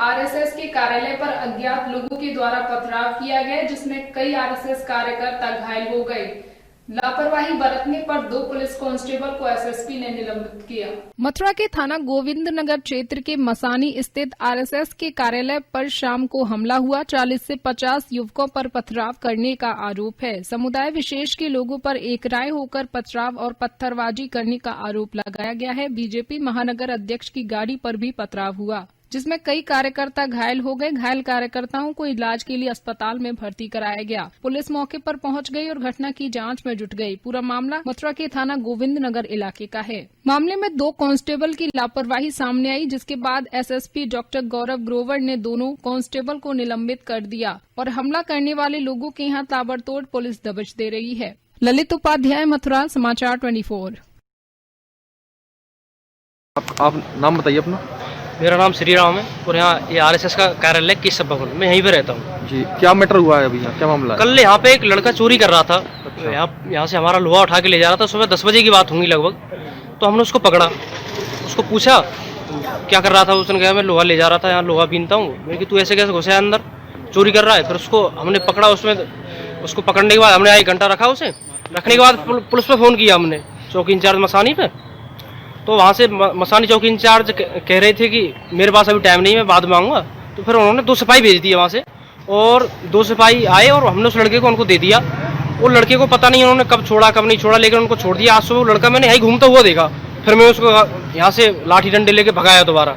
RSS के कार्यालय पर अज्ञात लोगों के द्वारा पथराव किया गया, जिसमें कई आरएसएस कार्यकर्ता घायल हो गए। लापरवाही बरतने पर 2 पुलिस कांस्टेबल को एसएसपी ने निलंबित किया। मथुरा के थाना गोविंद नगर क्षेत्र के मसानी स्थित आरएसएस के कार्यालय पर शाम को हमला हुआ। 40 से 50 युवकों पर पथराव करने का आरोप है। समुदाय विशेष के लोगों पर एकराय होकर पथराव और पत्थरबाजी करने का आरोप लगाया गया है। बीजेपी महानगर अध्यक्ष की गाड़ी पर भी पथराव हुआ, जिसमें कई कार्यकर्ता घायल हो गए। घायल कार्यकर्ताओं को इलाज के लिए अस्पताल में भर्ती कराया गया। पुलिस मौके पर पहुंच गई और घटना की जांच में जुट गई। पूरा मामला मथुरा के थाना गोविंद नगर इलाके का है। मामले में 2 कांस्टेबल की लापरवाही सामने आई, जिसके बाद एसएसपी डॉक्टर गौरव ग्रोवर ने दोनों कांस्टेबल को निलंबित कर दिया और हमला करने वाले लोगों के यहाँ ताबड़तोड़ पुलिस दबिश दे रही है। ललित उपाध्याय, मथुरा, समाचार 24। आप नाम बताइए अपना। मेरा नाम श्री राम है और यहाँ ये आरएसएस का कार्यालय केशव भवन, मैं यहीं पे रहता हूँ जी। क्या मैटर हुआ है अभी, यहाँ क्या मामला है? कल यहाँ पे एक लड़का चोरी कर रहा था। यहाँ से हमारा लोहा उठा के ले जा रहा था। सुबह 10 बजे की बात होंगी लगभग। तो हमने उसको पकड़ा, उसको पूछा क्या कर रहा था। उसने कहा मैं लोहा ले जा रहा था, यहाँ लोहा बीनता हूँ। मैं कि तू ऐसे कैसे घुसा है अंदर, चोरी कर रहा है। फिर उसको हमने पकड़ा। उसको पकड़ने के बाद हमने 1 घंटा रखा। उसे रखने के बाद पुलिस पे फ़ोन किया हमने, चौकी इंचार्ज मसानी पे। तो वहाँ से मसानी चौकी इंचार्ज कह रहे थे कि मेरे पास अभी टाइम नहीं है, मैं बाद में आऊँगा। तो फिर उन्होंने 2 सिपाही भेज दिए वहाँ से, और 2 सिपाही आए और हमने उस लड़के को उनको दे दिया। वो लड़के को पता नहीं उन्होंने कब छोड़ा कब नहीं छोड़ा, लेकिन उनको छोड़ दिया। आज सुबह वो लड़का मैंने यहीं घूमता हुआ देखा। फिर मैं उसको यहाँ से लाठी डंडे लेके भगाया दोबारा,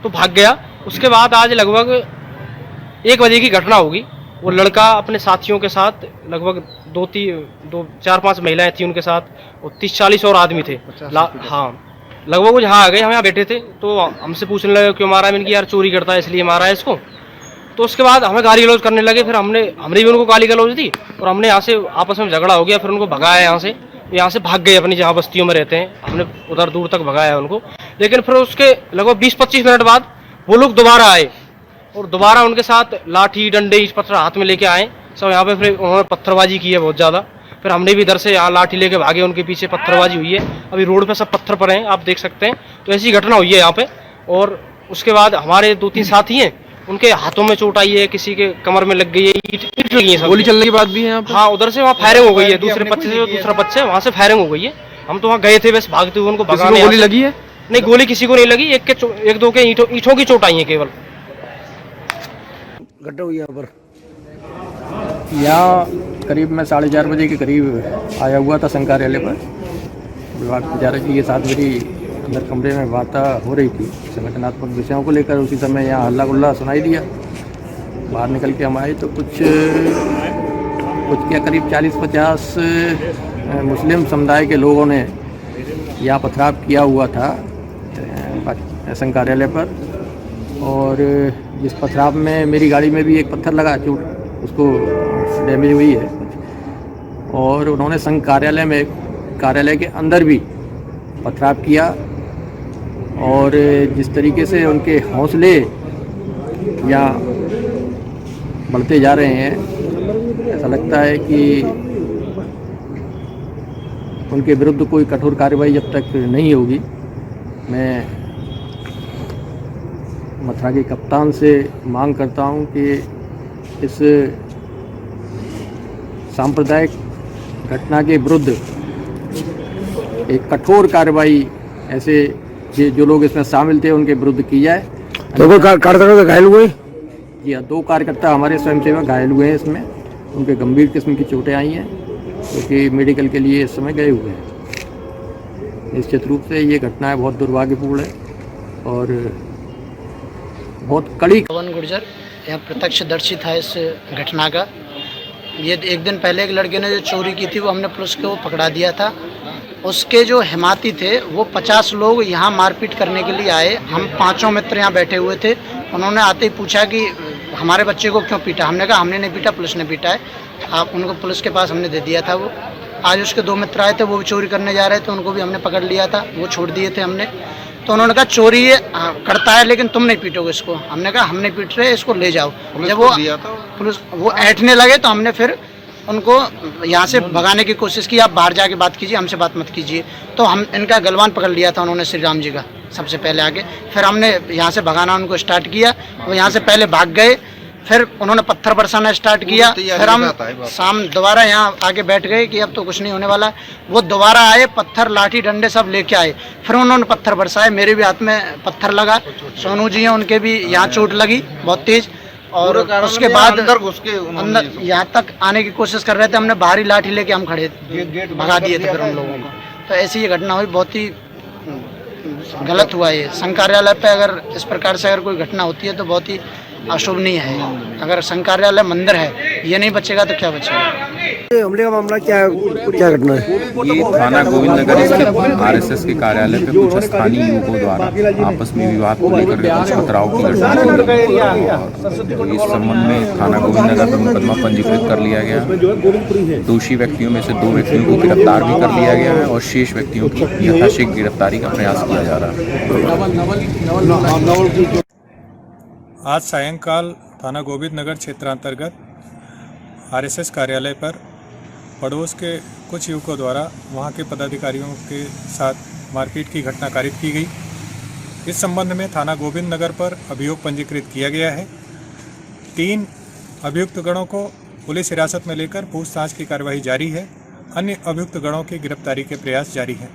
तो भाग गया। उसके बाद आज लगभग 1 बजे की घटना होगी। वो लड़का अपने साथियों के साथ, लगभग 4-5 महिलाएं थी उनके साथ, और 30-40 और आदमी थे। हाँ, लगभग वो यहाँ आ गए। हम यहाँ बैठे थे तो हमसे पूछने लगे क्यों मारा है। मैंने कि यार चोरी करता है इसलिए मारा है इसको। तो उसके बाद हमें गाली गलौज करने लगे। फिर हमने भी उनको गाली गलौज दी और हमने यहाँ से आपस में झगड़ा हो गया। फिर उनको भगाया यहाँ से भाग गए अपनी जहाँ बस्तियों में रहते हैं। हमने उधर दूर तक भगाया उनको। लेकिन फिर उसके लगभग 20-25 मिनट बाद वो लोग दोबारा आए और दोबारा उनके साथ लाठी डंडे पत्थर हाथ में लेके आए सब। यहाँ पे फिर उन्होंने पत्थरबाजी की है बहुत ज़्यादा। फिर हमने भी इधर से यहाँ लाठी लेके भागे, उनके पीछे पत्थरबाजी हुई है। अभी रोड पे सब पत्थर पड़े हैं, आप देख सकते हैं। तो ऐसी घटना हुई है यहाँ पे। और उसके बाद हमारे 2-3 साथी हैं, उनके हाथों में चोट आई है, किसी के कमर में लग गई है, ईंट लगी है। गोली चलने की बात भी है यहाँ पे? हाँ, उधर से वहाँ फायरिंग हो गई है। दूसरा पच्चे वहाँ से फायरिंग हो गई है। हम तो वहाँ गए थे बस भागते हुए उनको भगाने। गोली लगी है? नहीं, गोली किसी को नहीं लगी। 1-2 के ईंटों की चोट आई है केवल। घटना हुई यहाँ पर। यहाँ करीब मैं 4:30 बजे के करीब आया हुआ था संघ कार्यालय पर। विभाग प्रचारक जी के साथ मेरी अंदर कमरे में वार्ता हो रही थी संगठनात्मक विषयों को लेकर। उसी समय यहाँ हल्ला गुल्ला सुनाई दिया। बाहर निकल के हम आए तो कुछ क्या करीब 40-50 मुस्लिम समुदाय के लोगों ने यहाँ पथराव किया हुआ था संघ कार्यालय पर। और जिस पथराव में मेरी गाड़ी में भी एक पत्थर लगा, चोट उसको डैमेज हुई है। और उन्होंने संघ कार्यालय के अंदर भी पथराव किया। और जिस तरीके से उनके हौसले या बढ़ते जा रहे हैं, ऐसा लगता है कि उनके विरुद्ध कोई कठोर कार्रवाई जब तक नहीं होगी। मैं मथुरा के कप्तान से मांग करता हूं कि इस सांप्रदायिक घटना के विरुद्ध एक कठोर कार्रवाई ऐसे जो लोग इसमें शामिल थे उनके विरुद्ध की जाए। तो कोई कार्यकर्ता घायल हुए? जी हाँ, 2 कार्यकर्ता हमारे स्वयंसेवक घायल हुए हैं। इसमें उनके गंभीर किस्म की चोटें आई हैं, क्योंकि मेडिकल के लिए इस समय गए हुए हैं। निश्चित रूप से ये घटना बहुत दुर्भाग्यपूर्ण है और बहुत कड़ी। पवन गुर्जर यहाँ प्रत्यक्षदर्शी था इस घटना का। ये 1 दिन पहले एक लड़के ने जो चोरी की थी वो हमने पुलिस को पकड़ा दिया था। उसके जो हिमाती थे वो 50 लोग यहाँ मारपीट करने के लिए आए। हम 5 मित्र यहाँ बैठे हुए थे। उन्होंने आते ही पूछा कि हमारे बच्चे को क्यों पीटा। हमने कहा हमने नहीं पीटा, पुलिस ने पीटा है। आप उनको पुलिस के पास हमने दे दिया था। वो आज उसके 2 मित्र आए थे, वो भी चोरी करने जा रहे थे, उनको भी हमने पकड़ लिया था, वो छोड़ दिए थे हमने। तो उन्होंने कहा चोरी ये करता है लेकिन तुम नहीं पीटोगे इसको। हमने कहा हम नहीं पीट रहे, इसको ले जाओ। जब वो ऐंठने लगे तो हमने फिर उनको यहाँ से भगाने की कोशिश की। आप बाहर जाके बात कीजिए, हमसे बात मत कीजिए। तो हम इनका गलवान पकड़ लिया था उन्होंने, श्री राम जी का। सबसे पहले आगे। फिर हमने यहाँ से भगाना उनको स्टार्ट किया, वो यहाँ से पहले भाग गए, फिर उन्होंने पत्थर बरसाना स्टार्ट किया। फिर हम शाम दोबारा यहाँ आके बैठ गए कि अब तो कुछ नहीं होने वाला है। वो दोबारा आए, पत्थर लाठी डंडे सब लेके आए, फिर उन्होंने पत्थर बरसाए। मेरे भी हाथ में पत्थर लगा, सोनू जी हैं उनके भी यहाँ चोट लगी बहुत तेज। और उसके बाद अंदर यहाँ तक आने की कोशिश कर रहे थे, हमने बाहरी लाठी लेके हम खड़े भगा दिए थे फिर उन लोगों को। तो ऐसी ये घटना हुई, बहुत ही गलत हुआ ये। संघ कार्यालय पे अगर इस प्रकार से अगर कोई घटना होती है तो बहुत ही अशोभनीय है। अगर संघ कार्यालय मंदिर है, ये नहीं बचेगा तो क्या बचेगा। हमले का मामला क्या घटना है? ये थाना गोविंद नगर स्थित आरएसएस के कार्यालय पे कुछ स्थानीय युवकों द्वारा आपस में विवाद को लेकर कुछ पथराव की घटना हुई और इस संबंध में थाना गोविंद नगर में मुकदमा पंजीकृत कर लिया गया। दोषी व्यक्तियों में से 2 व्यक्तियों को गिरफ्तार भी कर लिया गया है और शेष व्यक्तियों की यथाशीघ्र गिरफ्तारी का प्रयास किया जा रहा है। आज सायंकाल थाना गोविंद नगर क्षेत्रांतर्गत आरएसएस कार्यालय पर पड़ोस के कुछ युवकों द्वारा वहां के पदाधिकारियों के साथ मारपीट की घटना कारित की गई। इस संबंध में थाना गोविंद नगर पर अभियोग पंजीकृत किया गया है। 3 अभियुक्त गणों को पुलिस हिरासत में लेकर पूछताछ की कार्रवाई जारी है। अन्य अभियुक्त गणों की गिरफ्तारी के प्रयास जारी हैं।